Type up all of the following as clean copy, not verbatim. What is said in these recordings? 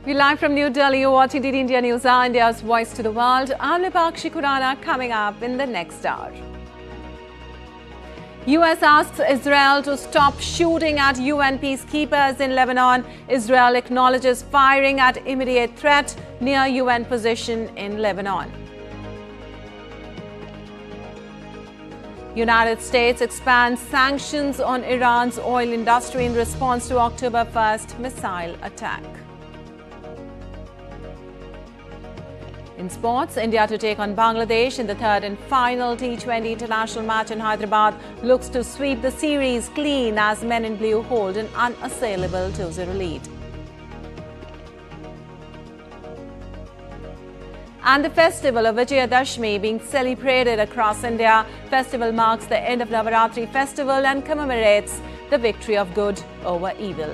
We're live from New Delhi. You're watching DD India News, India's voice to the world. I'm Lipakshi Kurana, coming up in the next hour. US asks Israel to stop shooting at UN peacekeepers in Lebanon. Israel acknowledges firing at immediate threat near UN position in Lebanon. United States expands sanctions on Iran's oil industry in response to October 1st missile attack. In sports, India to take on Bangladesh in the third and final T20 international match in Hyderabad looks to sweep the series clean as men in blue hold an unassailable 2-0 lead. And the festival of Vijayadashmi being celebrated across India. Festival marks the end of Navaratri festival and commemorates the victory of good over evil.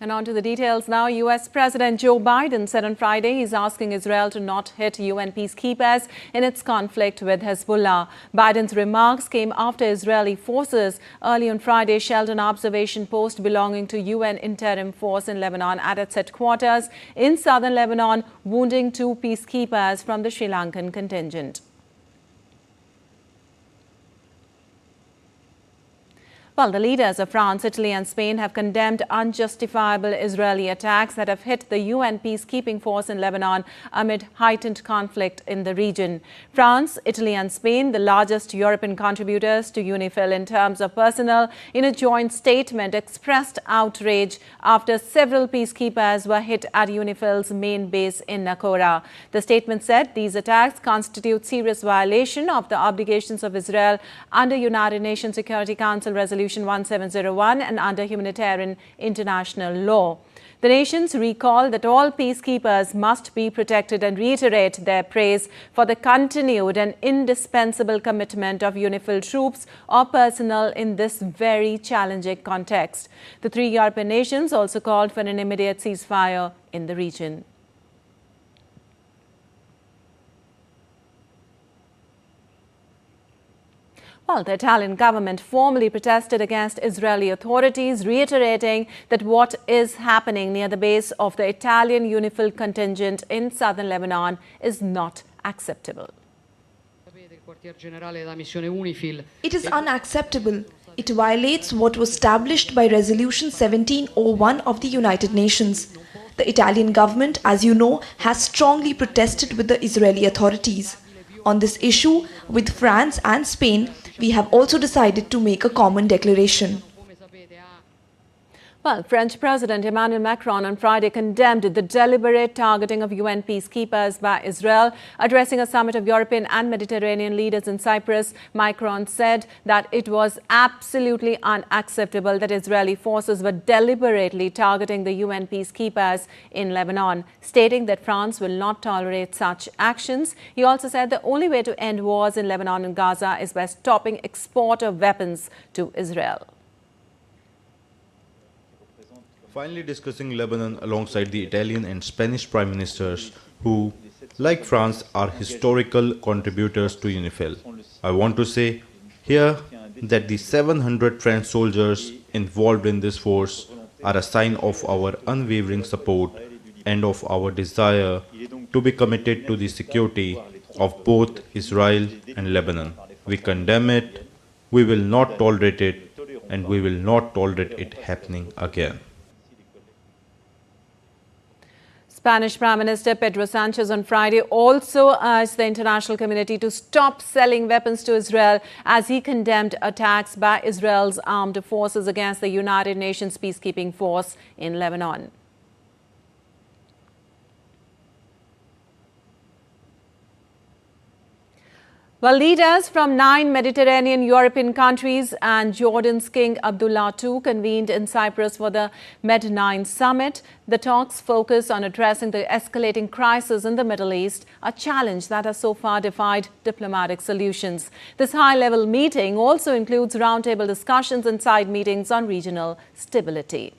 And on to the details now. US President Joe Biden said on Friday he's asking Israel to not hit UN peacekeepers in its conflict with Hezbollah. Biden's remarks came after Israeli forces early on Friday shelled an observation post belonging to UN interim force in Lebanon at its headquarters in southern Lebanon, wounding 2 peacekeepers from the Sri Lankan contingent. Well, the leaders of France, Italy and Spain have condemned unjustifiable Israeli attacks that have hit the UN peacekeeping force in Lebanon amid heightened conflict in the region. France, Italy and Spain, the largest European contributors to UNIFIL in terms of personnel, in a joint statement expressed outrage after several peacekeepers were hit at UNIFIL's main base in Nakora. The statement said these attacks constitute serious violation of the obligations of Israel under United Nations Security Council Resolution 1701 and under humanitarian international law. The nations recall that all peacekeepers must be protected and reiterate their praise for the continued and indispensable commitment of UNIFIL troops or personnel in this very challenging context. The 3 European nations also called for an immediate ceasefire in the region. Well, the Italian government formally protested against Israeli authorities, reiterating that what is happening near the base of the Italian UNIFIL contingent in southern Lebanon is not acceptable. It is unacceptable. It violates what was established by Resolution 1701 of the United Nations. The Italian government, as you know, has strongly protested with the Israeli authorities. On this issue, with France and Spain, we have also decided to make a common declaration. Well, French President Emmanuel Macron on Friday condemned the deliberate targeting of UN peacekeepers by Israel. Addressing a summit of European and Mediterranean leaders in Cyprus, Macron said that it was absolutely unacceptable that Israeli forces were deliberately targeting the UN peacekeepers in Lebanon, stating that France will not tolerate such actions. He also said the only way to end wars in Lebanon and Gaza is by stopping export of weapons to Israel. Finally discussing Lebanon alongside the Italian and Spanish prime ministers who, like France, are historical contributors to UNIFIL. I want to say here that the 700 French soldiers involved in this force are a sign of our unwavering support and of our desire to be committed to the security of both Israel and Lebanon. We condemn it, we will not tolerate it, and we will not tolerate it happening again. Spanish Prime Minister Pedro Sanchez on Friday also urged the international community to stop selling weapons to Israel as he condemned attacks by Israel's armed forces against the United Nations peacekeeping force in Lebanon. Well, leaders from 9 Mediterranean European countries and Jordan's King Abdullah II convened in Cyprus for the Med-9 summit. The talks focus on addressing the escalating crisis in the Middle East, a challenge that has so far defied diplomatic solutions. This high-level meeting also includes roundtable discussions and side meetings on regional stability.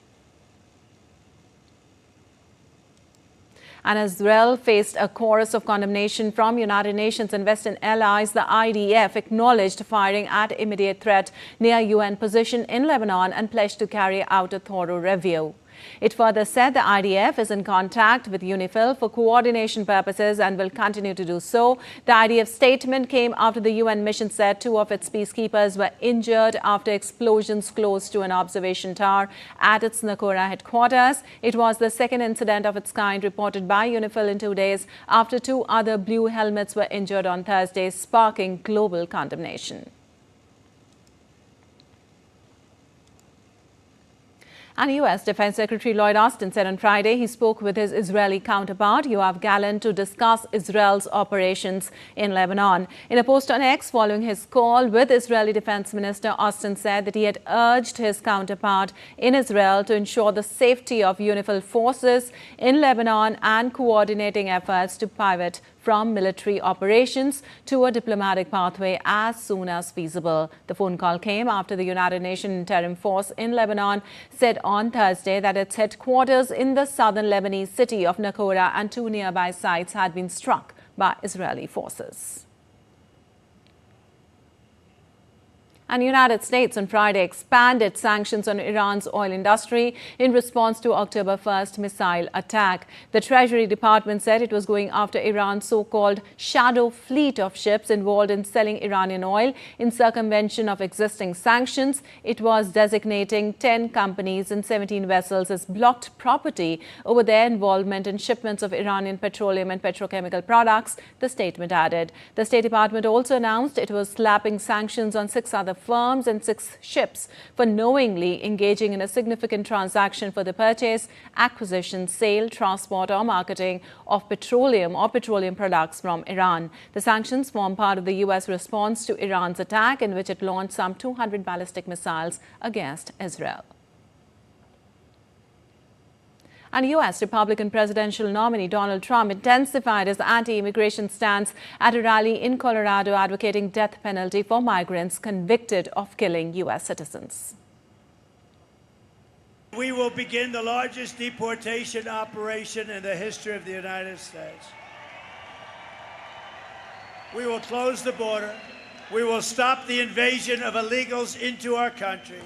And Israel faced a chorus of condemnation from United Nations and Western allies. The IDF acknowledged firing at immediate threat near UN position in Lebanon and pledged to carry out a thorough review. It further said the IDF is in contact with UNIFIL for coordination purposes and will continue to do so. The IDF statement came after the UN mission said 2 of its peacekeepers were injured after explosions close to an observation tower at its Naqoura headquarters. It was the second incident of its kind reported by UNIFIL in 2 days after 2 other blue helmets were injured on Thursday, sparking global condemnation. And U.S. Defense Secretary Lloyd Austin said on Friday he spoke with his Israeli counterpart, Yoav Gallant, to discuss Israel's operations in Lebanon. In a post on X following his call with Israeli Defense Minister, Austin said that he had urged his counterpart in Israel to ensure the safety of UNIFIL forces in Lebanon and coordinating efforts to pivot from military operations to a diplomatic pathway as soon as feasible. The phone call came after the United Nations Interim Force in Lebanon said on Thursday that its headquarters in the southern Lebanese city of Naqoura and 2 nearby sites had been struck by Israeli forces. And the United States on Friday expanded sanctions on Iran's oil industry in response to October 1st missile attack. The Treasury Department said it was going after Iran's so-called shadow fleet of ships involved in selling Iranian oil in circumvention of existing sanctions. It was designating 10 companies and 17 vessels as blocked property over their involvement in shipments of Iranian petroleum and petrochemical products, the statement added. The State Department also announced it was slapping sanctions on 6 other firms and 6 ships for knowingly engaging in a significant transaction for the purchase, acquisition, sale, transport or marketing of petroleum or petroleum products from Iran. The sanctions form part of the U.S. response to Iran's attack in which it launched some 200 ballistic missiles against Israel. And U.S. Republican presidential nominee Donald Trump intensified his anti-immigration stance at a rally in Colorado advocating death penalty for migrants convicted of killing U.S. citizens. We will begin the largest deportation operation in the history of the United States. We will close the border. We will stop the invasion of illegals into our country.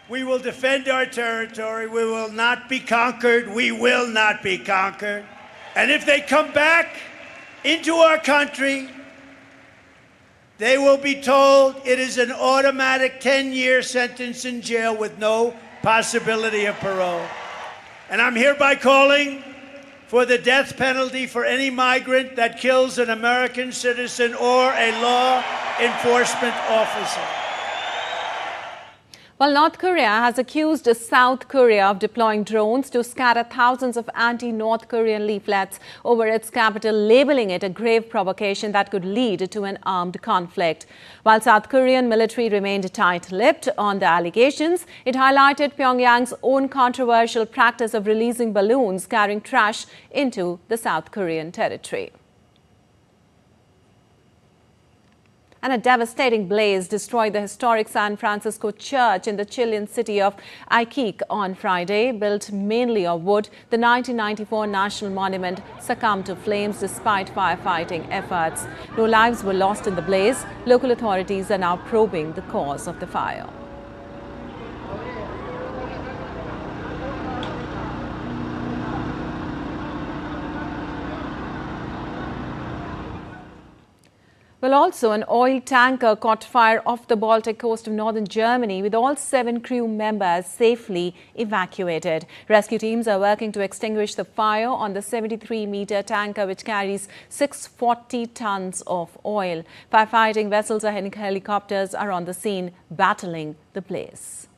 We will defend our territory. We will not be conquered. We will not be conquered. And if they come back into our country, they will be told it is an automatic 10-year sentence in jail with no possibility of parole. And I'm hereby calling for the death penalty for any migrant that kills an American citizen or a law enforcement officer. Well, North Korea has accused South Korea of deploying drones to scatter thousands of anti-North Korean leaflets over its capital, labeling it a grave provocation that could lead to an armed conflict. While South Korean military remained tight-lipped on the allegations, it highlighted Pyongyang's own controversial practice of releasing balloons carrying trash into the South Korean territory. And a devastating blaze destroyed the historic San Francisco church in the Chilean city of Iquique on Friday. Built mainly of wood, the 1994 national monument succumbed to flames despite firefighting efforts. No lives were lost in the blaze. Local authorities are now probing the cause of the fire. Well, also an oil tanker caught fire off the Baltic coast of northern Germany with all 7 crew members safely evacuated. Rescue teams are working to extinguish the fire on the 73-meter tanker which carries 640 tons of oil. Firefighting vessels and helicopters are on the scene battling the blaze.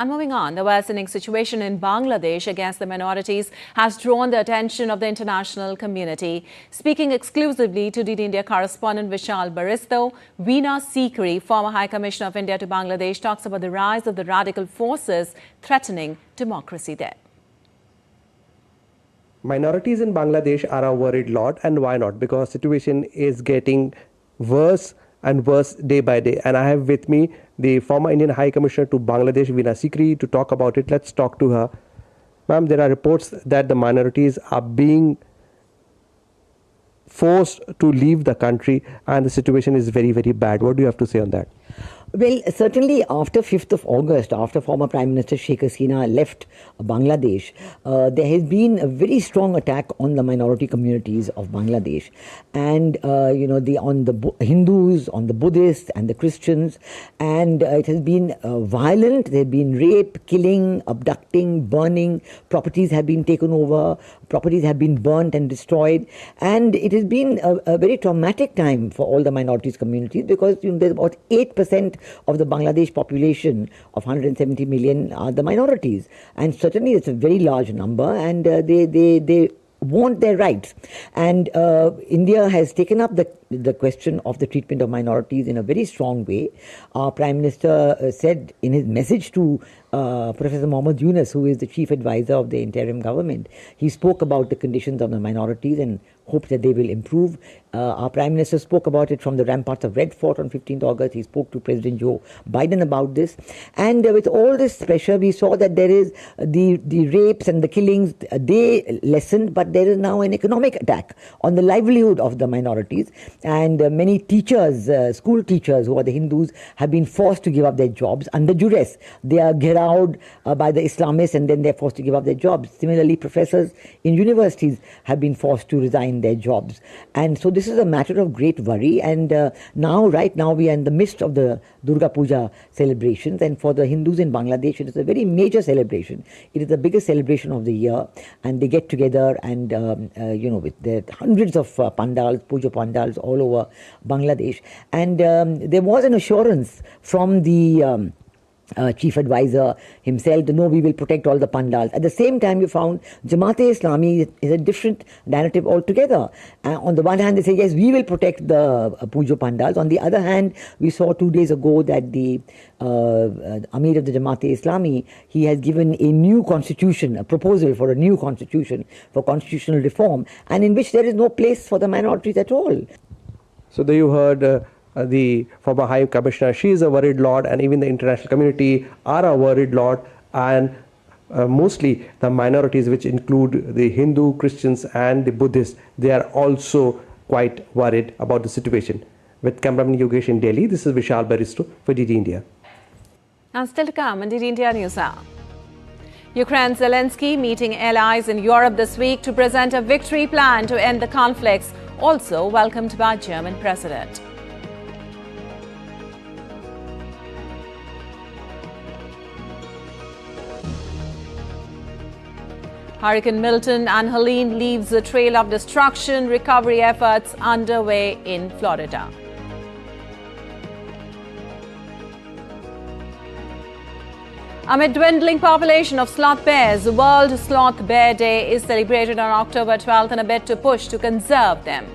And moving on, the worsening situation in Bangladesh against the minorities has drawn the attention of the international community. Speaking exclusively to DD India correspondent Vishal Baristo, Veena Sikri, former High Commissioner of India to Bangladesh, talks about the rise of the radical forces threatening democracy there. Minorities in Bangladesh are a worried lot, and why not? Because situation is getting worse and worse day by day. And I have with me the former Indian High Commissioner to Bangladesh, Veena Sikri, to talk about it. Let's talk to her. Ma'am, there are reports that the minorities are being forced to leave the country and the situation is very, very bad. What do you have to say on that? Well, certainly after 5th of August, after former Prime Minister Sheikh Hasina left Bangladesh, there has been a very strong attack on the minority communities of Bangladesh. And, on the Hindus, on the Buddhists and the Christians. And it has been violent. There have been rape, killing, abducting, burning. Properties have been taken over. Properties have been burnt and destroyed. And it has been a very traumatic time for all the minorities communities because there's about 8% of the Bangladesh population of 170 million are the minorities. And certainly it's a very large number and they want their rights. And India has taken up the question of the treatment of minorities in a very strong way. Our Prime Minister said in his message to Professor Mohammad Yunus, who is the chief advisor of the interim government, he spoke about the conditions of the minorities and hoped that they will improve. Our Prime Minister spoke about it from the ramparts of Red Fort on 15th August. He spoke to President Joe Biden about this. And with all this pressure, we saw that there is the rapes and the killings, they lessened, but there is now an economic attack on the livelihood of the minorities. And many teachers, school teachers who are the Hindus, have been forced to give up their jobs under duress. They are gheraoed by the Islamists and then they're forced to give up their jobs. Similarly, professors in universities have been forced to resign their jobs. And so this is a matter of great worry. And right now, we are in the midst of the Durga Puja celebrations. And for the Hindus in Bangladesh, it is a very major celebration. It is the biggest celebration of the year. And they get together and, with the hundreds of pandals, puja pandals all over Bangladesh. And there was an assurance from the chief advisor himself, no, we will protect all the pandals. At the same time, you found Jamaat-e-Islami is a different narrative altogether. On the one hand, they say, yes, we will protect the puja pandals. On the other hand, we saw 2 days ago that the Amir of the Jamaat-e-Islami, he has given a new constitution, a proposal for a new constitution, for constitutional reform, and in which there is no place for the minorities at all. So there you heard the former High Commissioner. She is a worried lot, and even the international community are a worried lot, and mostly the minorities, which include the Hindu, Christians and the Buddhists, they are also quite worried about the situation. With cameraman Yogesh in Delhi, this is Vishal Baristo for DD India. And still to come on DD India News Hour. Ukraine's Zelensky meeting allies in Europe this week to present a victory plan to end the conflicts, also welcomed by German President. Hurricane Milton and Helene leaves a trail of destruction, recovery efforts underway in Florida. Amid dwindling population of sloth bears, World Sloth Bear Day is celebrated on October 12th in a bid to push to conserve them.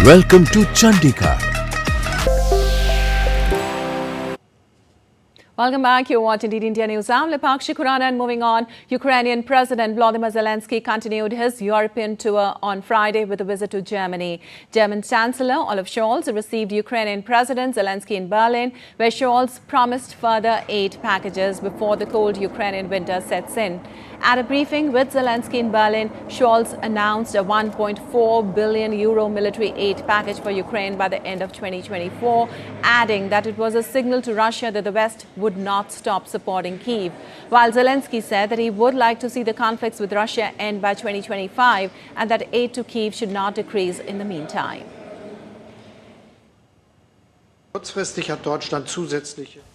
Welcome to Chandigarh. Welcome back. You're watching DD India News. I'm Lipakshi Khurana, and moving on, Ukrainian President Volodymyr Zelensky continued his European tour on Friday with a visit to Germany. German Chancellor Olaf Scholz received Ukrainian President Zelensky in Berlin, where Scholz promised further aid packages before the cold Ukrainian winter sets in. At a briefing with Zelensky in Berlin, Scholz announced a €1.4 billion military aid package for Ukraine by the end of 2024, adding that it was a signal to Russia that the West would not stop supporting Kyiv. While Zelensky said that he would like to see the conflicts with Russia end by 2025 and that aid to Kyiv should not decrease in the meantime.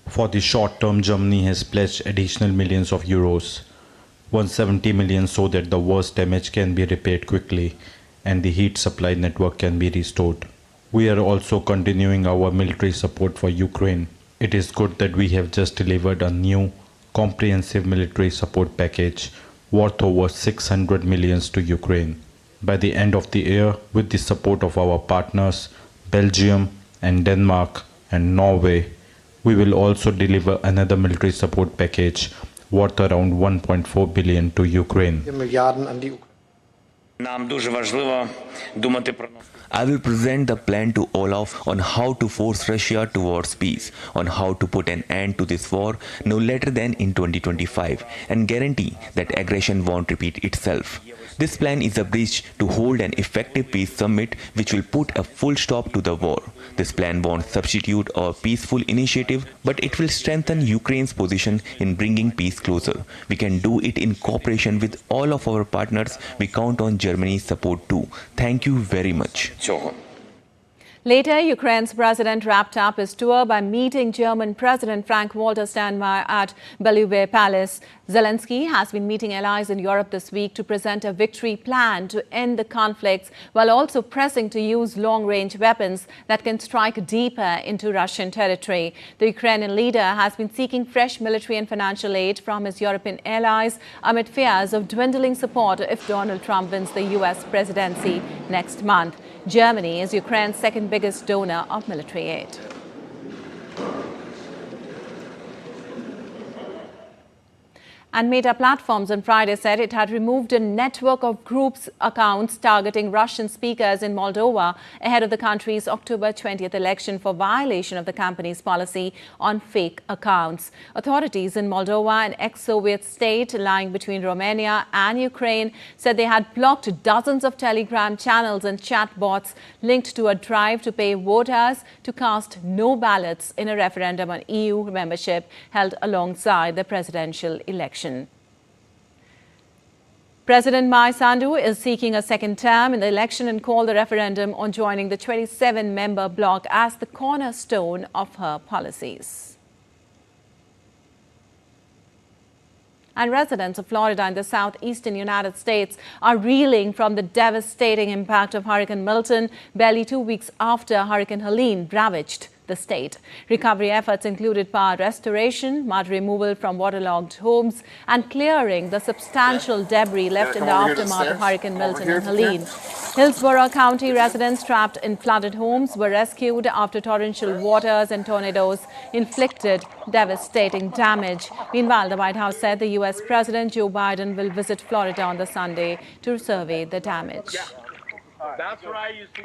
For the short term, Germany has pledged additional millions of euros. 170 million so that the worst damage can be repaired quickly and the heat supply network can be restored. We are also continuing our military support for Ukraine. It is good that we have just delivered a new comprehensive military support package worth over 600 millions to Ukraine. By the end of the year, with the support of our partners, Belgium and Denmark and Norway, we will also deliver another military support package worth around 1.4 billion to Ukraine. I will present the plan to Olaf on how to force Russia towards peace, on how to put an end to this war no later than in 2025, and guarantee that aggression won't repeat itself. This plan is a bridge to hold an effective peace summit which will put a full stop to the war. This plan won't substitute a peaceful initiative, but it will strengthen Ukraine's position in bringing peace closer. We can do it in cooperation with all of our partners. We count on Germany's support too. Thank you very much. Later, Ukraine's president wrapped up his tour by meeting German President Frank-Walter Steinmeier at Belvedere Palace. Zelensky has been meeting allies in Europe this week to present a victory plan to end the conflicts, while also pressing to use long-range weapons that can strike deeper into Russian territory. The Ukrainian leader has been seeking fresh military and financial aid from his European allies amid fears of dwindling support if Donald Trump wins the U.S. presidency next month. Germany is Ukraine's second biggest donor of military aid. And Meta Platforms on Friday said it had removed a network of groups' accounts targeting Russian speakers in Moldova ahead of the country's October 20th election for violation of the company's policy on fake accounts. Authorities in Moldova, an ex-Soviet state lying between Romania and Ukraine, said they had blocked dozens of Telegram channels and chatbots linked to a drive to pay voters to cast no ballots in a referendum on EU membership held alongside the presidential election. President Mai Sandu is seeking a second term in the election and called the referendum on joining the 27-member bloc as the cornerstone of her policies. And residents of Florida in the southeastern United States are reeling from the devastating impact of Hurricane Milton barely 2 weeks after Hurricane Helene ravaged the state. Recovery efforts included power restoration, mud removal from waterlogged homes, and clearing the substantial debris left in the aftermath of Hurricane Milton and Helene. Hillsborough County residents trapped in flooded homes were rescued after torrential waters and tornadoes inflicted devastating damage. Meanwhile, the White House said the U.S. President Joe Biden will visit Florida on the Sunday to survey the damage. That's right. You see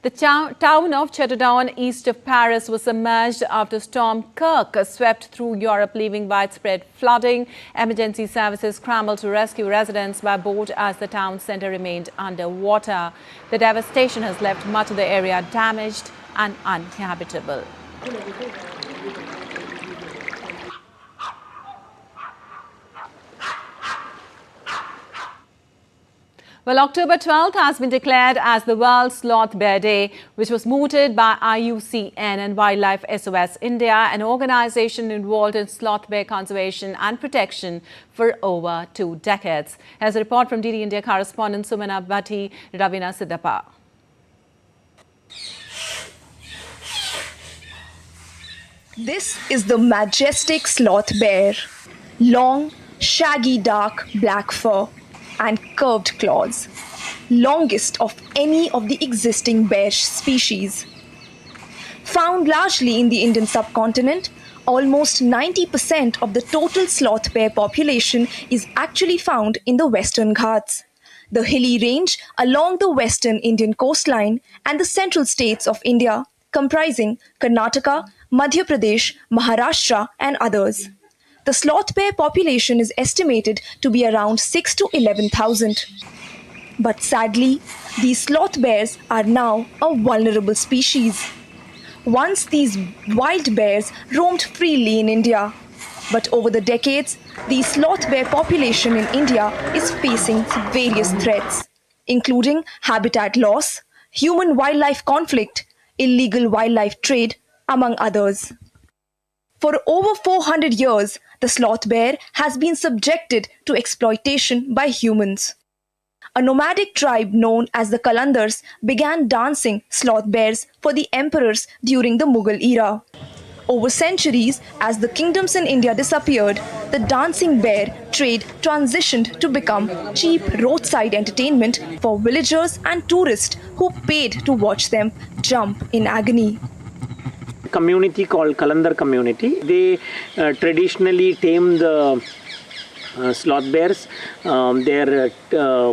The town of Châteaudun, east of Paris, was submerged after Storm Kirk swept through Europe, leaving widespread flooding. Emergency services scrambled to rescue residents by boat as the town centre remained underwater. The devastation has left much of the area damaged and uninhabitable. Well, October 12th has been declared as the World Sloth Bear Day, which was mooted by IUCN and Wildlife SOS India, an organization involved in sloth bear conservation and protection for over 2 decades. As a report from DD India correspondent Sumana Bhatti, Ravina Siddhappa. This is the majestic sloth bear. Long, shaggy dark black fur. and curved claws, longest of any of the existing bear species. Found largely in the Indian subcontinent, almost 90% of the total sloth bear population is actually found in the Western Ghats, the hilly range along the western Indian coastline and the central states of India, comprising Karnataka, Madhya Pradesh, Maharashtra, and others. The sloth bear population is estimated to be around 6 to 11,000. But sadly, these sloth bears are now a vulnerable species. Once these wild bears roamed freely in India, but over the decades, the sloth bear population in India is facing various threats, including habitat loss, human-wildlife conflict, illegal wildlife trade, among others. For over 400 years, the sloth bear has been subjected to exploitation by humans. A nomadic tribe known as the Qalandars began dancing sloth bears for the emperors during the Mughal era. Over centuries, as the kingdoms in India disappeared, the dancing bear trade transitioned to become cheap roadside entertainment for villagers and tourists who paid to watch them jump in agony. Community called Qalandar community. They traditionally tame the sloth bears. Their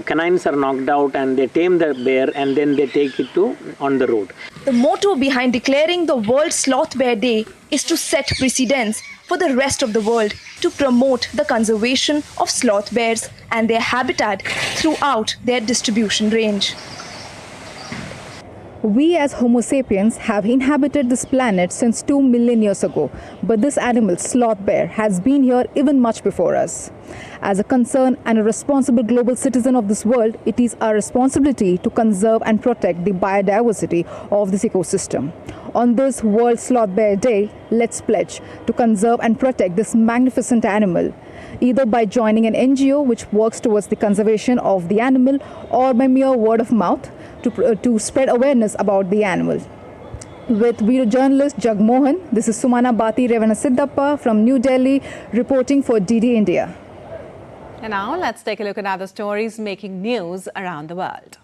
canines are knocked out and they tame the bear and then they take it on the road. The motto behind declaring the World Sloth Bear Day is to set precedents for the rest of the world to promote the conservation of sloth bears and their habitat throughout their distribution range. We as Homo sapiens have inhabited this planet since 2 million years ago, but this animal, sloth bear, has been here even much before us. As a concerned and a responsible global citizen of this world, it is our responsibility to conserve and protect the biodiversity of this ecosystem. On this World Sloth Bear Day, let's pledge to conserve and protect this magnificent animal, either by joining an NGO which works towards the conservation of the animal or by mere word of mouth to spread awareness about the animal. With video journalist Jug Mohan, this is Sumana Bati Revana Siddhappa from New Delhi reporting for DD India. And now let's take a look at other stories making news around the world.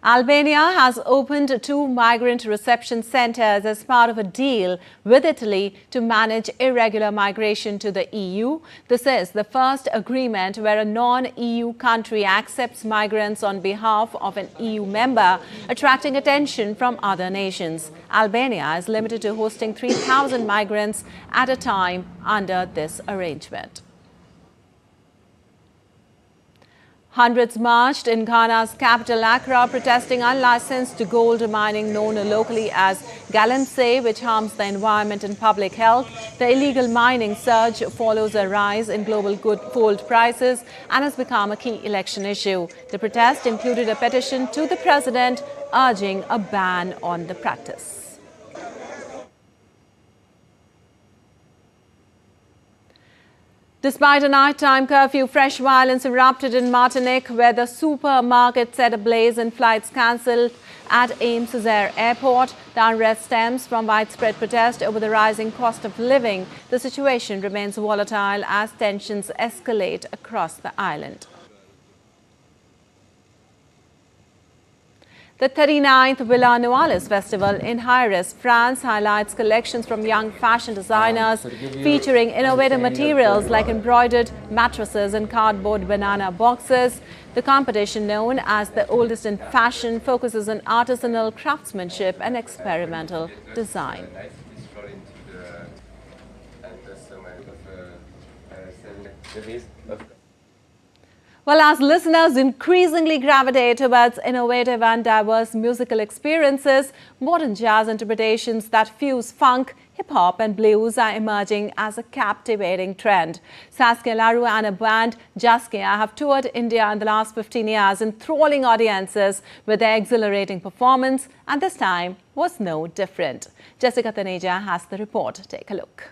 Albania has opened 2 migrant reception centers as part of a deal with Italy to manage irregular migration to the EU. This is the first agreement where a non-EU country accepts migrants on behalf of an EU member, attracting attention from other nations. Albania is limited to hosting 3,000 migrants at a time under this arrangement. Hundreds marched in Ghana's capital Accra, protesting unlicensed gold mining known locally as galamsey, which harms the environment and public health. The illegal mining surge follows a rise in global gold prices and has become a key election issue. The protest included a petition to the president urging a ban on the practice. Despite a nighttime curfew, fresh violence erupted in Martinique, where the supermarket set ablaze and flights cancelled at Ames-Césaire Airport. The unrest stems from widespread protest over the rising cost of living. The situation remains volatile as tensions escalate across the island. The 39th Villa Noailles Festival in Hires, France highlights collections from young fashion designers featuring innovative materials like embroidered mattresses and cardboard banana boxes. The competition, known as the oldest in fashion, focuses on artisanal craftsmanship and experimental design. Well, as listeners increasingly gravitate towards innovative and diverse musical experiences, modern jazz interpretations that fuse funk, hip-hop and blues are emerging as a captivating trend. Saskia Larue and her band Jaskia have toured India in the last 15 years, enthralling audiences with their exhilarating performance, and this time was no different. Jessica Taneja has the report. Take a look.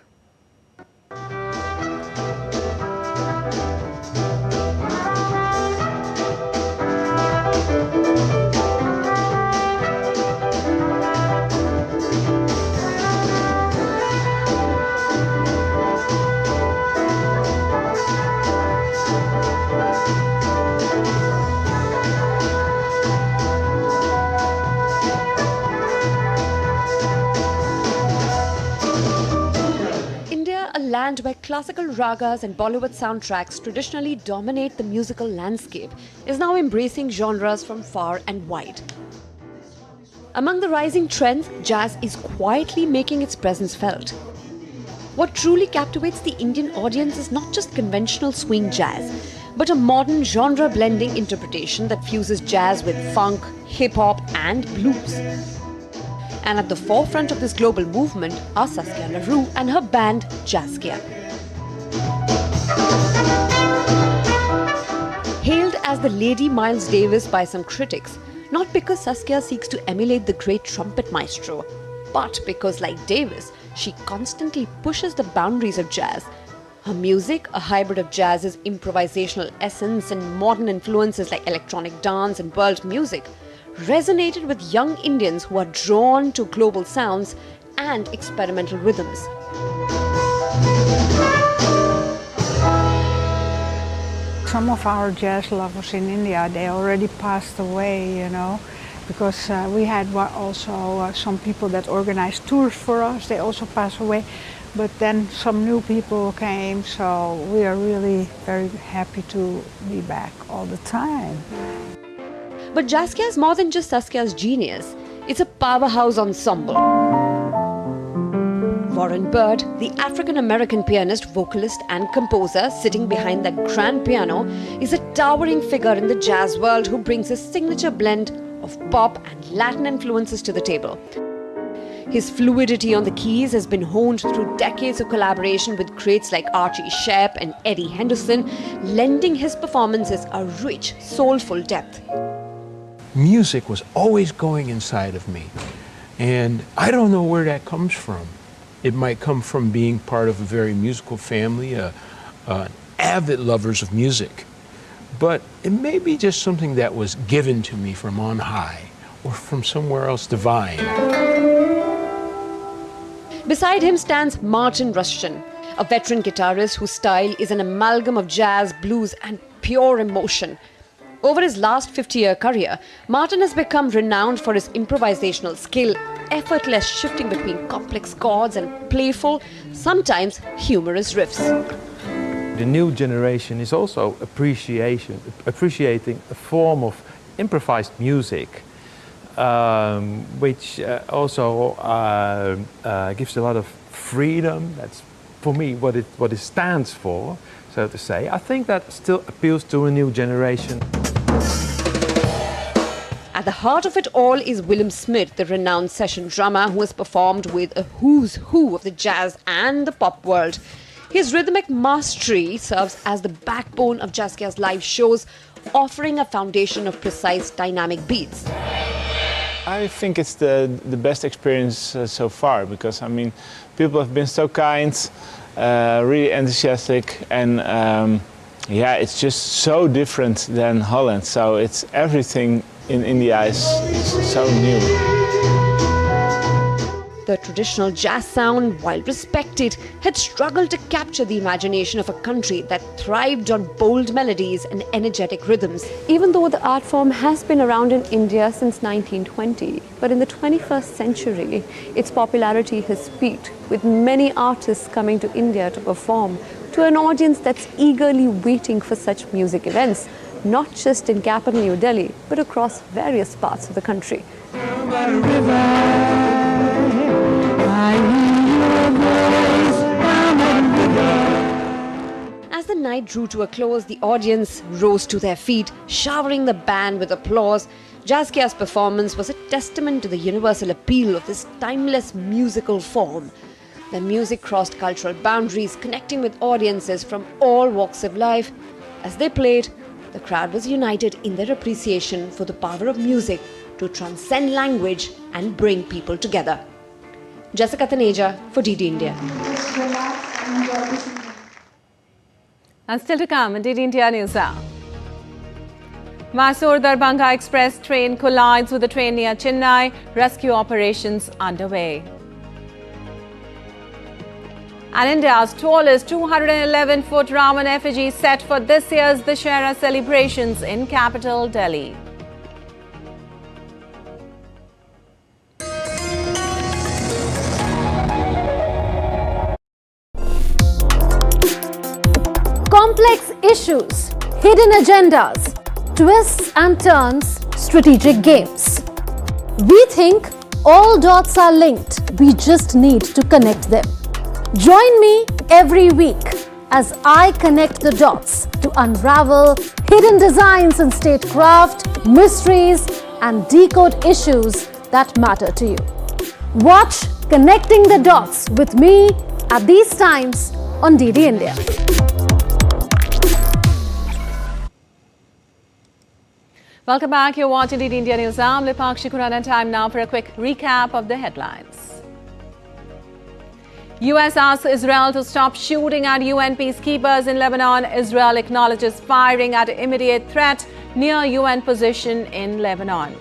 classical ragas and Bollywood soundtracks traditionally dominate the musical landscape, is now embracing genres from far and wide. Among the rising trends, jazz is quietly making its presence felt. What truly captivates the Indian audience is not just conventional swing jazz, but a modern genre-blending interpretation that fuses jazz with funk, hip-hop and blues. And at the forefront of this global movement are Saskia LaRue and her band Jazzkia. Hailed as the Lady Miles Davis by some critics, not because Saskia seeks to emulate the great trumpet maestro, but because, like Davis, she constantly pushes the boundaries of jazz. Her music, a hybrid of jazz's improvisational essence and modern influences like electronic dance and world music, resonated with young Indians who are drawn to global sounds and experimental rhythms. Some of our jazz lovers in India, they already passed away, you know, because we had also some people that organized tours for us, they also passed away. But then some new people came, so we are really very happy to be back all the time. But Jazzkia is more than just Saskia's genius. It's a powerhouse ensemble. Warren Bird, the African-American pianist, vocalist and composer sitting behind that grand piano, is a towering figure in the jazz world who brings his signature blend of pop and Latin influences to the table. His fluidity on the keys has been honed through decades of collaboration with greats like Archie Shepp and Eddie Henderson, lending his performances a rich, soulful depth. Music was always going inside of me, and I don't know where that comes from. It might come from being part of a very musical family, avid lovers of music, but it may be just something that was given to me from on high or from somewhere else divine. Beside him stands Martin Rushton, a veteran guitarist whose style is an amalgam of jazz, blues and pure emotion. Over his last 50-year career, Martin has become renowned for his improvisational skill, effortless shifting between complex chords and playful, sometimes humorous riffs. The new generation is also appreciating a form of improvised music, which also gives a lot of freedom. That's, for me, what it stands for, so to say. I think that still appeals to a new generation. At the heart of it all is Willem Smith, the renowned session drummer who has performed with a who's who of the jazz and the pop world. His rhythmic mastery serves as the backbone of Jazzkia's live shows, offering a foundation of precise dynamic beats. I think it's the best experience so far, because I mean, people have been so kind, really enthusiastic, and yeah, it's just so different than Holland. So it's everything in India is so new. The traditional jazz sound, while respected, had struggled to capture the imagination of a country that thrived on bold melodies and energetic rhythms. Even though the art form has been around in India since 1920, but in the 21st century, its popularity has peaked, with many artists coming to India to perform to an audience that's eagerly waiting for such music events, not just in capital New Delhi, but across various parts of the country. As the night drew to a close, the audience rose to their feet, showering the band with applause. Jazzkia's performance was a testament to the universal appeal of this timeless musical form. The music crossed cultural boundaries, connecting with audiences from all walks of life. As they played, the crowd was united in their appreciation for the power of music to transcend language and bring people together. Jessica Taneja for DD India. And still to come on DD India News Now. Mysore-Darbhanga Express train collides with a train near Chennai. Rescue operations underway. And India's tallest 211-foot Raman effigy set for this year's Dussehra celebrations in capital Delhi. issues, hidden agendas, twists and turns, strategic games. We think all dots are linked. We just need to connect them. Join me every week as I connect the dots to unravel hidden designs in statecraft, mysteries, and decode issues that matter to you. Watch Connecting the Dots with me at these times on DD India. Welcome back. You're watching DD India News. I'm Lipakshi Khurana. Time now for a quick recap of the headlines. US asks Israel to stop shooting at UN peacekeepers in Lebanon. Israel acknowledges firing at immediate threat near UN position in Lebanon.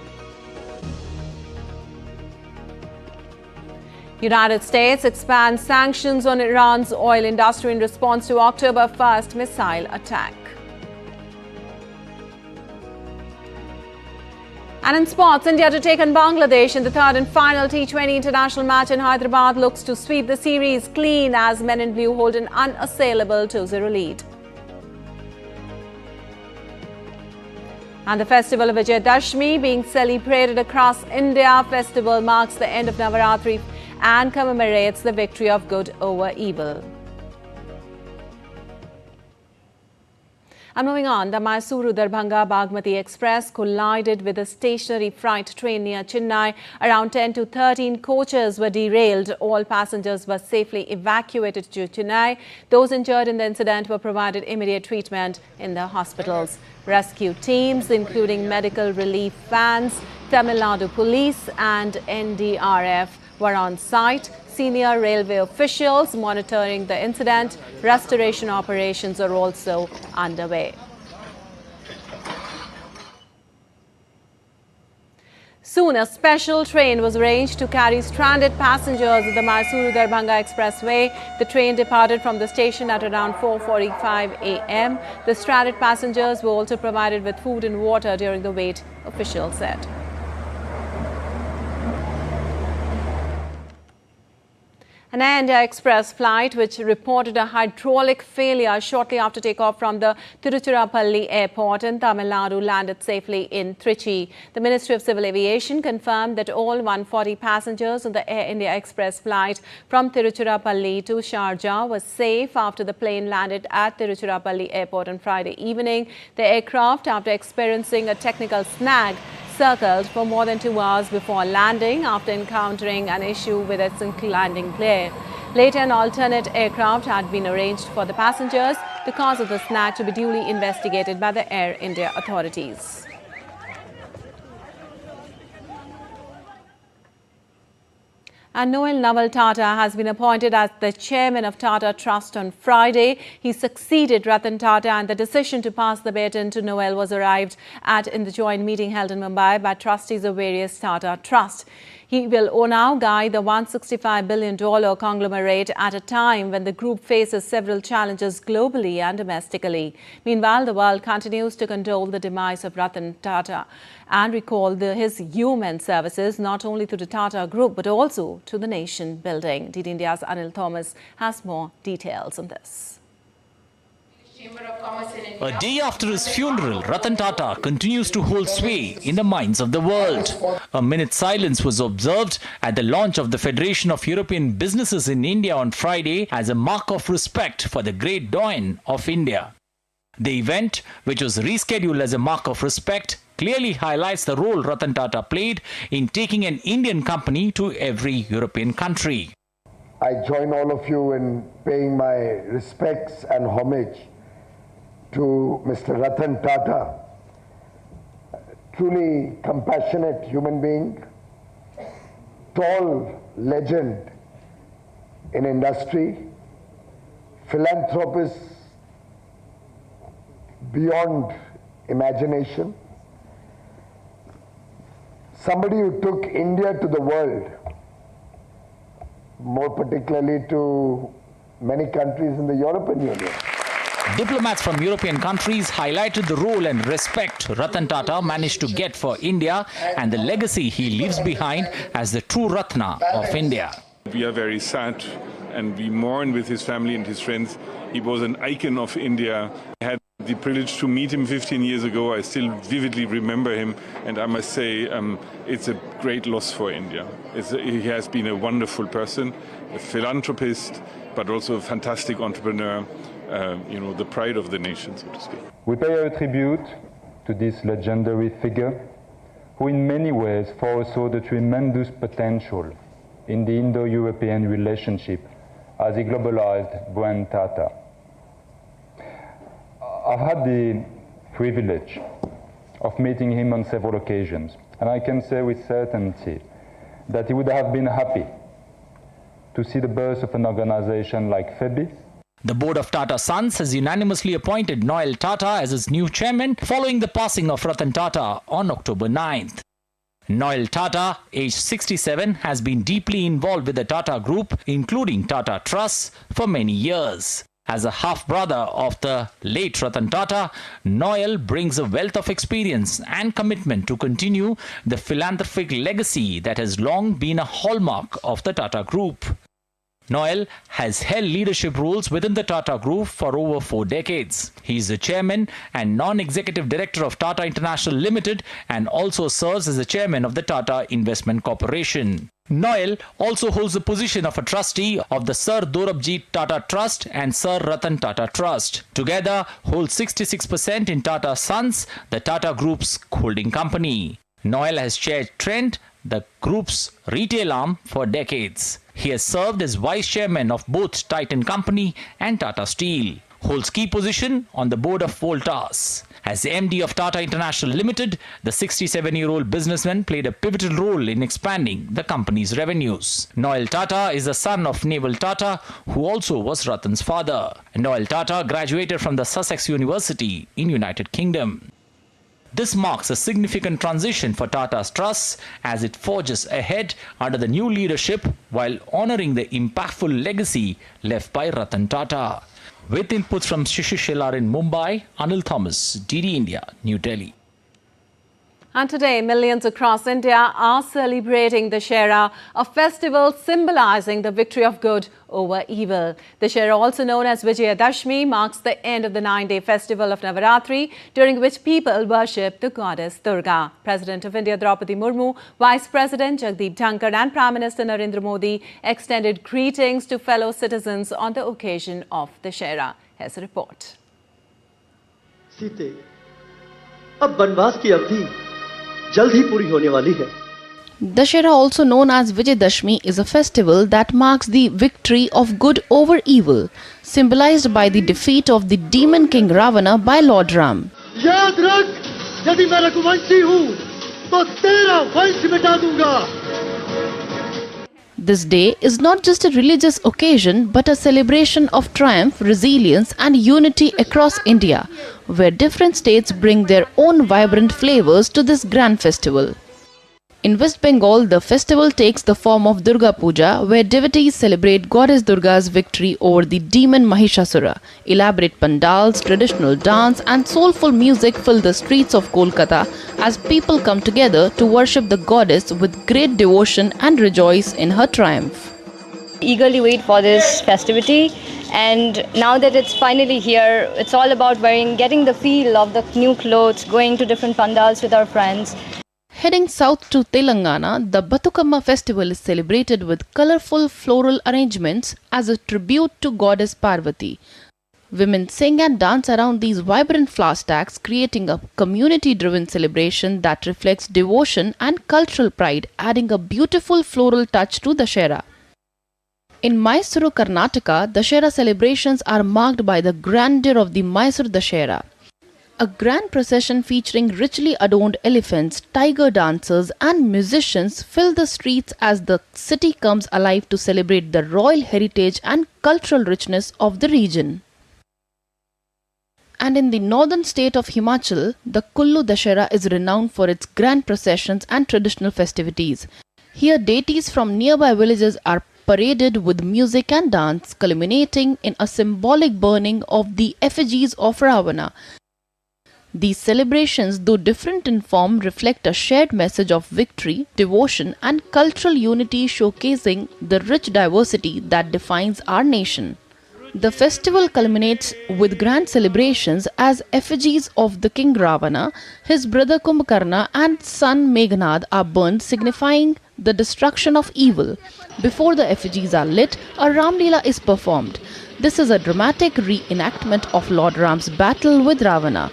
United States expands sanctions on Iran's oil industry in response to October 1st missile attack. And in sports, India to take on Bangladesh in the third and final T20 international match in Hyderabad looks to sweep the series clean as men in blue hold an unassailable 2-0 lead. And the festival of Vijayadashmi being celebrated across India. Festival marks the end of Navaratri and commemorates the victory of good over evil. And moving on, the Mysuru-Darbhanga Bagmati Express collided with a stationary freight train near Chennai. Around 10 to 13 coaches were derailed. All passengers were safely evacuated to Chennai. Those injured in the incident were provided immediate treatment in the hospitals. Rescue teams, including medical relief vans, Tamil Nadu Police and NDRF, were on site. Senior railway officials monitoring the incident. Restoration operations are also underway. Soon, a special train was arranged to carry stranded passengers at the Mysuru-Darbhanga Expressway. The train departed from the station at around 4:45 a.m. The stranded passengers were also provided with food and water during the wait, officials said. An Air India Express flight which reported a hydraulic failure shortly after takeoff from the Tiruchirappalli airport in Tamil Nadu landed safely in Trichy. The Ministry of Civil Aviation confirmed that all 140 passengers on the Air India Express flight from Tiruchirappalli to Sharjah were safe after the plane landed at Tiruchirappalli airport on Friday evening. The aircraft, after experiencing a technical snag, circled for more than 2 hours before landing after encountering an issue with its landing gear. Later, an alternate aircraft had been arranged for the passengers. The cause of the snag to be duly investigated by the Air India authorities. And Noel Naval Tata has been appointed as the chairman of Tata Trust on Friday. He succeeded Ratan Tata, and the decision to pass the baton to Noel was arrived at in the joint meeting held in Mumbai by trustees of various Tata Trusts. He will now guide the $165 billion conglomerate at a time when the group faces several challenges globally and domestically. Meanwhile, the world continues to condole the demise of Ratan Tata and recall his human services not only to the Tata Group but also to the nation building. DD India's Anil Thomas has more details on this. A day after his funeral, Ratan Tata continues to hold sway in the minds of the world. A minute's silence was observed at the launch of the Federation of European Businesses in India on Friday as a mark of respect for the great doyen of India. The event, which was rescheduled as a mark of respect, clearly highlights the role Ratan Tata played in taking an Indian company to every European country. I join all of you in paying my respects and homage to Mr. Ratan Tata, truly compassionate human being, tall legend in industry, philanthropist beyond imagination, somebody who took India to the world, more particularly to many countries in the European Union. Diplomats from European countries highlighted the role and respect Ratan Tata managed to get for India and the legacy he leaves behind as the true Ratna of India. We are very sad and we mourn with his family and his friends. He was an icon of India. He had The privilege to meet him 15 years ago, I still vividly remember him, and I must say it's a great loss for India. He has been a wonderful person, a philanthropist, but also a fantastic entrepreneur, the pride of the nation, so to speak. We pay our tribute to this legendary figure, who in many ways foresaw the tremendous potential in the Indo-European relationship as a globalized brand Tata. I've had the privilege of meeting him on several occasions, and I can say with certainty that he would have been happy to see the birth of an organization like FEBI. The board of Tata Sons has unanimously appointed Noel Tata as its new chairman following the passing of Ratan Tata on October 9th. Noel Tata, aged 67, has been deeply involved with the Tata Group, including Tata Trusts, for many years. As a half-brother of the late Ratan Tata, Noel brings a wealth of experience and commitment to continue the philanthropic legacy that has long been a hallmark of the Tata Group. Noel has held leadership roles within the Tata Group for over 4 decades. He is the chairman and non-executive director of Tata International Limited and also serves as the chairman of the Tata Investment Corporation. Noel also holds the position of a trustee of the Sir Doordarshan Tata Trust and Sir Ratan Tata Trust. Together, holds 66% in Tata Sons, the Tata Group's holding company. Noel has chaired Trent, the group's retail arm, for decades. He has served as vice chairman of both Titan Company and Tata Steel. Holds key position on the board of Voltas. As the MD of Tata International Limited, the 67-year-old businessman played a pivotal role in expanding the company's revenues. Noel Tata is the son of Naval Tata, who also was Ratan's father. Noel Tata graduated from the Sussex University in United Kingdom. This marks a significant transition for Tata's trusts as it forges ahead under the new leadership while honouring the impactful legacy left by Ratan Tata. With inputs from Shishir Shelar in Mumbai, Anil Thomas, DD India, New Delhi. And today, millions across India are celebrating Dussehra, a festival symbolizing the victory of good over evil. Dussehra, also known as Vijayadashmi, marks the end of the 9-day festival of Navaratri, during which people worship the goddess Durga. President of India Draupadi Murmu, Vice President Jagdeep Dhankar and Prime Minister Narendra Modi extended greetings to fellow citizens on the occasion of Dussehra. Here's a report. सीते, अब वनवास की अवधि जल्द ही पूरी होने वाली है. Dussehra, also known as Vijayadashmi, is a festival that marks the victory of good over evil, symbolized by the defeat of the demon king Ravana by Lord Ram. याद रख, यदि मैं रघुवंशी हूँ, तो तेरा वंश मिटा दूंगा. This day is not just a religious occasion but a celebration of triumph, resilience and unity across India, where different states bring their own vibrant flavors to this grand festival. In West Bengal, the festival takes the form of Durga Puja, where devotees celebrate Goddess Durga's victory over the demon Mahishasura. Elaborate pandals, traditional dance and soulful music fill the streets of Kolkata as people come together to worship the goddess with great devotion and rejoice in her triumph. Eagerly wait for this festivity, and now that it's finally here, it's all about getting the feel of the new clothes, going to different pandals with our friends. Heading south to Telangana, the Bathukamma festival is celebrated with colorful floral arrangements as a tribute to goddess Parvati. Women sing and dance around these vibrant flower stacks, creating a community-driven celebration that reflects devotion and cultural pride, adding a beautiful floral touch to Dussehra. In Mysuru, Karnataka, Dussehra celebrations are marked by the grandeur of the Mysuru Dussehra. A grand procession featuring richly adorned elephants, tiger dancers and musicians fill the streets as the city comes alive to celebrate the royal heritage and cultural richness of the region. And in the northern state of Himachal, the Kullu Dussehra is renowned for its grand processions and traditional festivities. Here, deities from nearby villages are paraded with music and dance, culminating in a symbolic burning of the effigies of Ravana. These celebrations, though different in form, reflect a shared message of victory, devotion and cultural unity, showcasing the rich diversity that defines our nation. The festival culminates with grand celebrations as effigies of the king Ravana, his brother Kumbhakarna and son Meghnad are burned, signifying the destruction of evil. Before the effigies are lit, a Ramlila is performed. This is a dramatic reenactment of Lord Ram's battle with Ravana,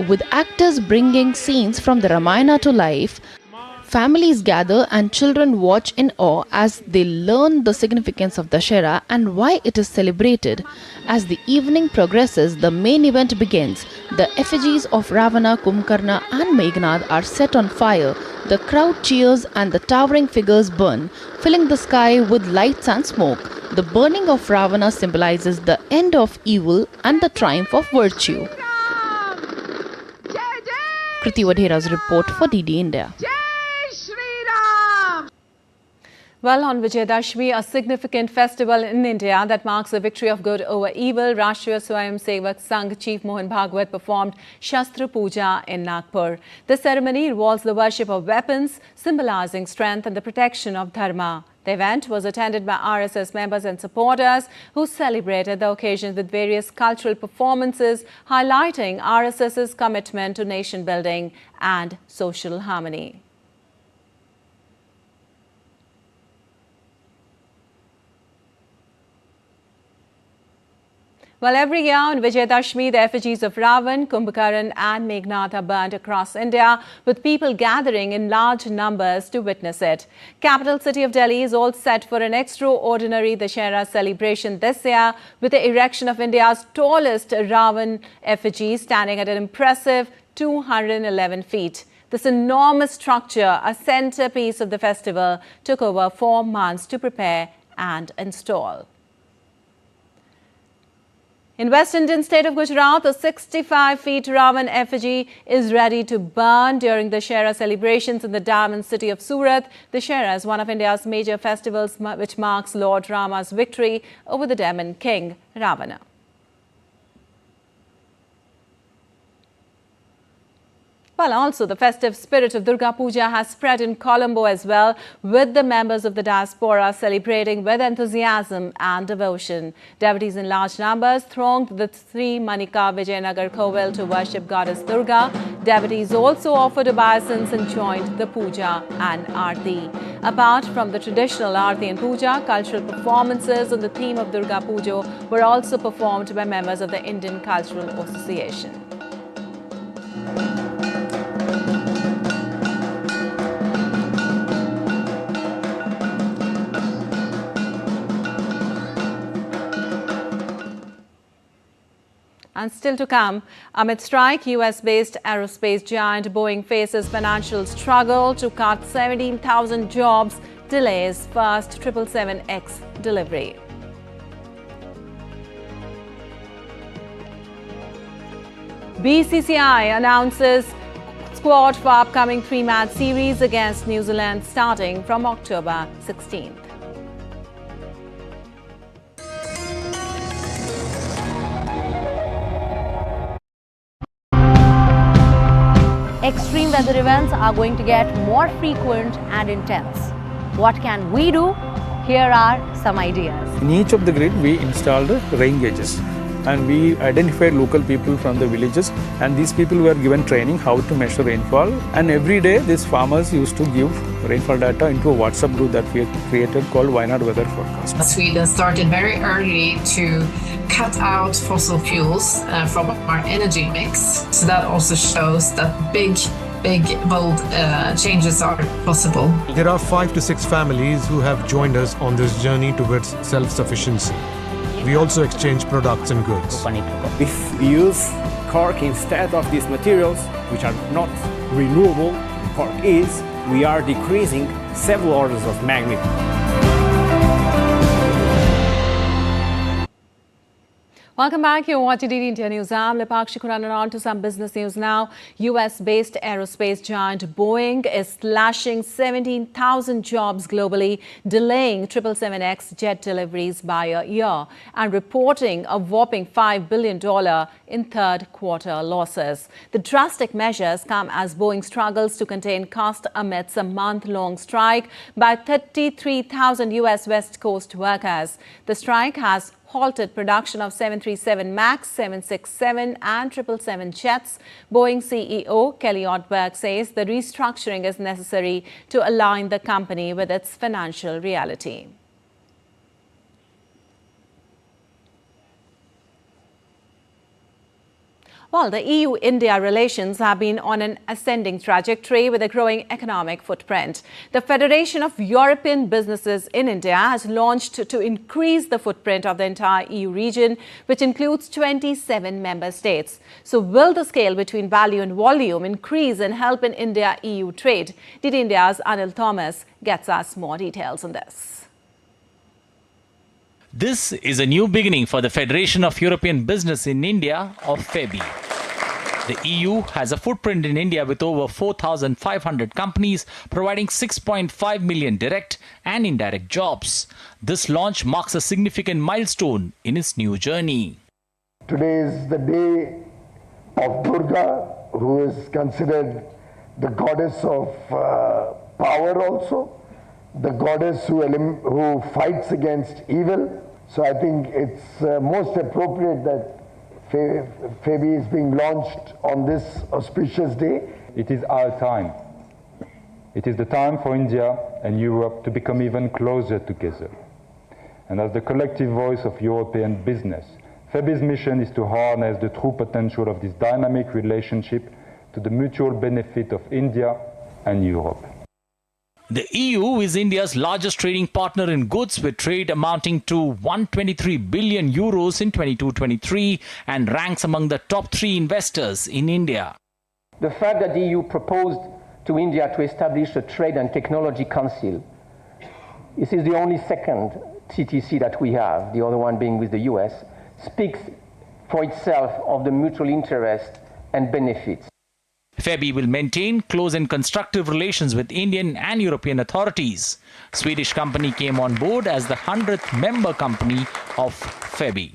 with actors bringing scenes from the Ramayana to life. Families gather and children watch in awe as they learn the significance of Dussehra and why it is celebrated. As the evening progresses, the main event begins. The effigies of Ravana, Kumbhakarna and Meghnad are set on fire. The crowd cheers and the towering figures burn, filling the sky with lights and smoke. The burning of Ravana symbolizes the end of evil and the triumph of virtue. Kriti Vadhera's report for DD India. Well, on Vijayadashmi, a significant festival in India that marks the victory of good over evil, Rashtriya Swayamsevak Sangh Chief Mohan Bhagwat performed Shastra Puja in Nagpur. This ceremony involves the worship of weapons, symbolizing strength and the protection of dharma. The event was attended by RSS members and supporters who celebrated the occasion with various cultural performances, highlighting RSS's commitment to nation building and social harmony. Well, every year on Vijayadashmi, the effigies of Ravan, Kumbhakarna and Meghnad are burnt across India, with people gathering in large numbers to witness it. Capital city of Delhi is all set for an extraordinary Dussehra celebration this year, with the erection of India's tallest Ravan effigy standing at an impressive 211 feet. This enormous structure, a centerpiece of the festival, took over 4 months to prepare and install. In West Indian state of Gujarat, the 65-feet Ravan effigy is ready to burn during the Dussehra celebrations in the diamond city of Surat. The Dussehra is one of India's major festivals which marks Lord Rama's victory over the demon king Ravana. Well, also the festive spirit of Durga Puja has spread in Colombo as well, with the members of the diaspora celebrating with enthusiasm and devotion. Devotees in large numbers thronged the Sri Manika Vijayanagar Kovel to worship goddess Durga. Devotees also offered obeisance and joined the puja and aarti. Apart from the traditional aarti and puja, cultural performances on the theme of Durga Puja were also performed by members of the Indian Cultural Association. And still to come, amid strike, US-based aerospace giant Boeing faces financial struggle to cut 17,000 jobs, delays first 777X delivery. BCCI announces squad for upcoming 3-match series against New Zealand starting from October 16th. Extreme weather events are going to get more frequent and intense. What can we do? Here are some ideas. In each of the grid, we installed rain gauges and we identified local people from the villages, and these people were given training how to measure rainfall, and every day these farmers used to give rainfall data into a WhatsApp group that we had created called Wayanad Weather Forecast. Sweden started very early to cut out fossil fuels from our energy mix, so that also shows that big, bold changes are possible. There are 5 to 6 families who have joined us on this journey towards self-sufficiency. We also exchange products and goods. If we use cork instead of these materials, which are not renewable, cork is, we are decreasing several orders of magnitude. Welcome back. You're watching DD India News. I'm Lepakshi Khurana. On to some business news now. US-based aerospace giant Boeing is slashing 17,000 jobs globally, delaying 777X jet deliveries by a year, and reporting a whopping $5 billion in third-quarter losses. The drastic measures come as Boeing struggles to contain costs amidst a month-long strike by 33,000 US West Coast workers. The strike has halted production of 737 MAX, 767 and 777 jets. Boeing CEO Kelly Ortberg says the restructuring is necessary to align the company with its financial reality. Well, the EU-India relations have been on an ascending trajectory with a growing economic footprint. The Federation of European Businesses in India has launched to increase the footprint of the entire EU region, which includes 27 member states. So will the scale between value and volume increase and help in India-EU trade? DD India's Anil Thomas gets us more details on this. This is a new beginning for the Federation of European Business in India, or FEBI. The EU has a footprint in India with over 4,500 companies, providing 6.5 million direct and indirect jobs. This launch marks a significant milestone in its new journey. Today is the day of Durga, who is considered the goddess of power also. The goddess who fights against evil. So I think it's most appropriate that FEBI is being launched on this auspicious day. It is our time. It is the time for India and Europe to become even closer together. And as the collective voice of European business, FEBI's mission is to harness the true potential of this dynamic relationship to the mutual benefit of India and Europe. The EU is India's largest trading partner in goods, with trade amounting to 123 billion euros in 22-23 and ranks among the top 3 investors in India. The fact that the EU proposed to India to establish a Trade and Technology Council, this is the only second TTC that we have, the other one being with the US, speaks for itself of the mutual interest and benefits. FEBI will maintain close and constructive relations with Indian and European authorities. Swedish company came on board as the 100th member company of FEBI.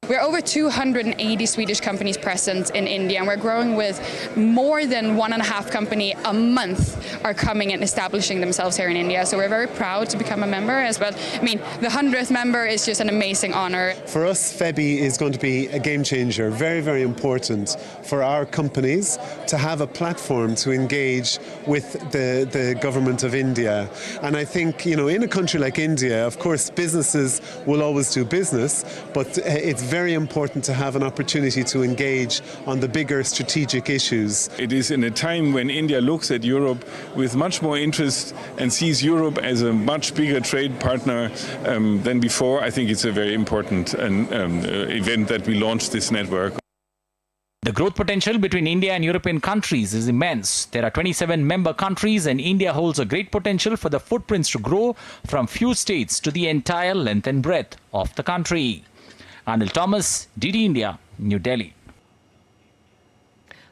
We're over 280 Swedish companies present in India, and we're growing with more than 1.5 companies a month are coming and establishing themselves here in India. So we're very proud to become a member as well. I mean, the 100th member is just an amazing honor. For us, FEBI is going to be a game changer, very, very important for our companies to have a platform to engage with the government of India. And I think, you know, in a country like India, of course, businesses will always do business, but it's very important to have an opportunity to engage on the bigger strategic issues. It is in a time when India looks at Europe with much more interest and sees Europe as a much bigger trade partner than before. I think it's a very important event that we launched this network. The growth potential between India and European countries is immense. There are 27 member countries, and India holds a great potential for the footprints to grow from few states to the entire length and breadth of the country. Anil Thomas, DD India, New Delhi.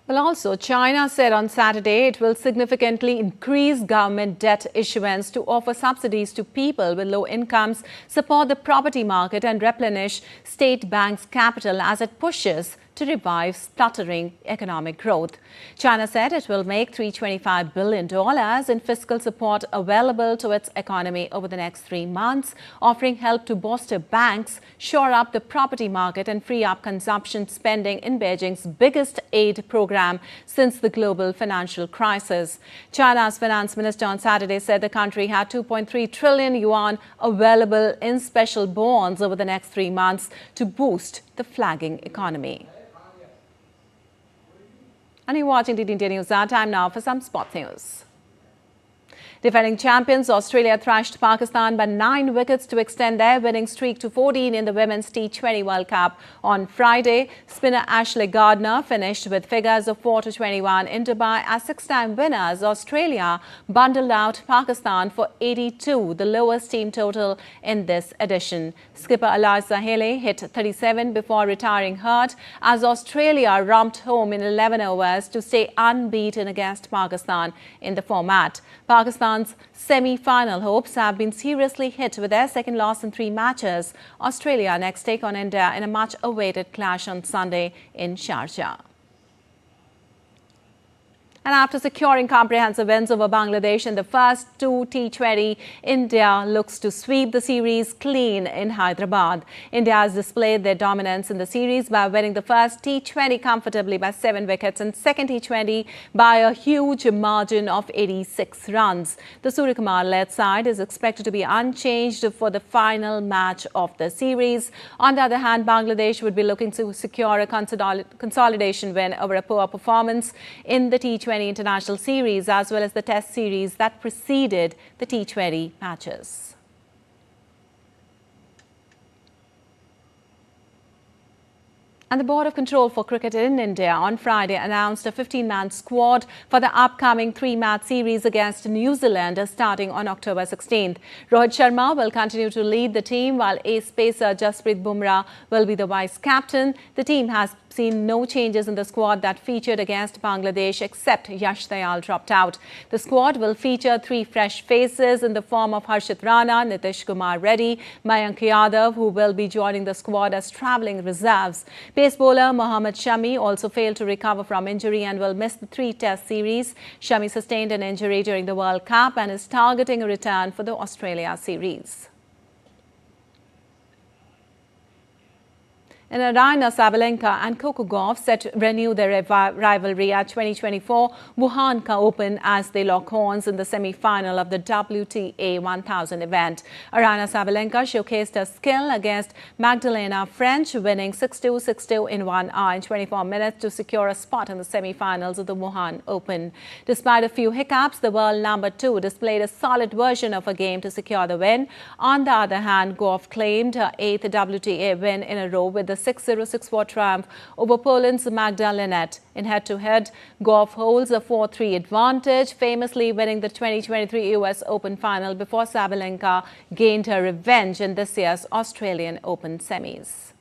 Well, also, China said on Saturday it will significantly increase government debt issuance to offer subsidies to people with low incomes, support the property market and replenish state banks' capital as it pushes to revive spluttering economic growth. China said it will make $325 billion in fiscal support available to its economy over the next 3 months, offering help to bolster banks, shore up the property market and free up consumption spending in Beijing's biggest aid program since the global financial crisis. China's finance minister on Saturday said the country had 2.3 trillion yuan available in special bonds over the next 3 months to boost the flagging economy. And you're watching DD India News. Our time now for some sports news. Defending champions Australia thrashed Pakistan by 9 wickets to extend their winning streak to 14 in the Women's T20 World Cup. On Friday, spinner Ashley Gardner finished with figures of 4-21 in Dubai as 6-time winners. Australia bundled out Pakistan for 82, the lowest team total in this edition. Skipper Eliza Haley hit 37 before retiring hurt as Australia romped home in 11 overs to stay unbeaten against Pakistan in the format. Pakistan's semi-final hopes have been seriously hit with their second loss in 3 matches. Australia next take on India in a much-awaited clash on Sunday in Sharjah. And after securing comprehensive wins over Bangladesh in the first two T20, India looks to sweep the series clean in Hyderabad. India has displayed their dominance in the series by winning the first T20 comfortably by 7 wickets and second T20 by a huge margin of 86 runs. The Suryakumar-led side is expected to be unchanged for the final match of the series. On the other hand, Bangladesh would be looking to secure a consolidation win over a poor performance in the T20 international series as well as the test series that preceded the T20 matches. And the Board of Control for Cricket in India on Friday announced a 15-man squad for the upcoming 3-match series against New Zealand starting on October 16th. Rohit Sharma will continue to lead the team while ace pacer Jasprit Bumrah will be the vice-captain. The team has seen no changes in the squad that featured against Bangladesh except Yash Dayal dropped out. The squad will feature 3 fresh faces in the form of Harshit Rana, Nitish Kumar Reddy, Mayank Yadav, who will be joining the squad as travelling reserves. Pace bowler Mohammad Shami also failed to recover from injury and will miss the 3-test series. Shami sustained an injury during the World Cup and is targeting a return for the Australia series. And Aryna Sabalenka and Coco Gauff set to renew their rivalry at 2024 Wuhan Open as they lock horns in the semi-final of the WTA 1000 event. Aryna Sabalenka showcased her skill against Magdalena French, winning 6-2, 6-2 in 1 hour and 24 minutes to secure a spot in the semi-finals of the Wuhan Open. Despite a few hiccups, the world number 2 displayed a solid version of her game to secure the win. On the other hand, Gauff claimed her 8th WTA win in a row with the 6-0, 6-4 triumph over Poland's Magda Linette. In head-to-head, Gauff holds a 4-3 advantage, famously winning the 2023 US Open final before Sabalenka gained her revenge in this year's Australian Open semis.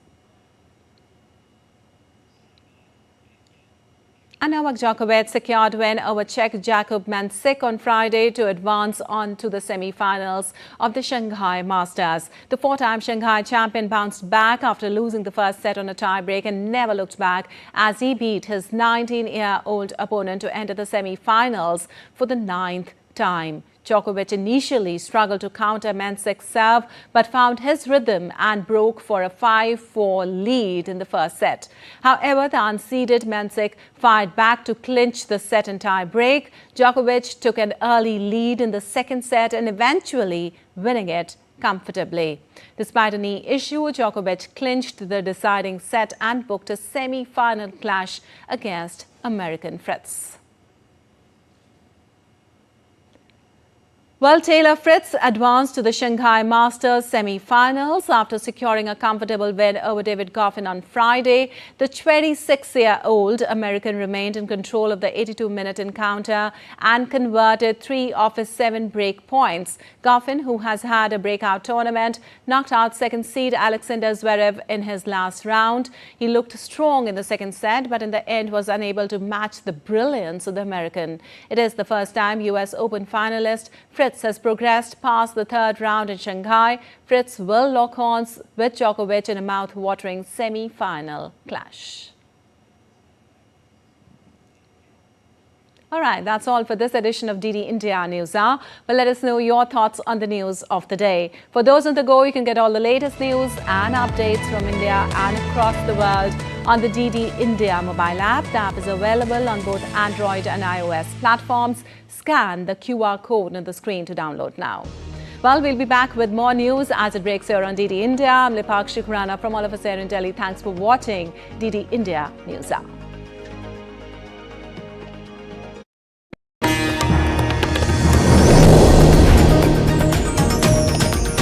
And Novak Djokovic secured win over Czech Jakub Mansik on Friday to advance on to the semi-finals of the Shanghai Masters. The 4-time Shanghai champion bounced back after losing the first set on a tie-break and never looked back as he beat his 19-year-old opponent to enter the semi-finals for the 9th time. Djokovic initially struggled to counter Mansik's serve but found his rhythm and broke for a 5-4 lead in the first set. However, the unseeded Mansik fired back to clinch the set and tie break. Djokovic took an early lead in the second set and eventually winning it comfortably. Despite a knee issue, Djokovic clinched the deciding set and booked a semi-final clash against American Fritz. Well, Taylor Fritz advanced to the Shanghai Masters semi-finals after securing a comfortable win over David Goffin on Friday. The 26-year-old American remained in control of the 82-minute encounter and converted 3 of his 7 break points. Goffin, who has had a breakout tournament, knocked out second seed Alexander Zverev in his last round. He looked strong in the second set, but in the end was unable to match the brilliance of the American. It is the first time US Open finalist Fritz has progressed past the 3rd round in Shanghai. Fritz will lock horns with Djokovic in a mouth-watering semi-final clash. All right, that's all for this edition of DD India News Hour. But let us know your thoughts on the news of the day. For those on the go, you can get all the latest news and updates from India and across the world on the DD India mobile app. The app is available on both Android and iOS platforms. Scan the QR code on the screen to download now. Well, we'll be back with more news as it breaks here on DD India. I'm Lipakshi Khurana from all of us here in Delhi. Thanks for watching DD India News Hour.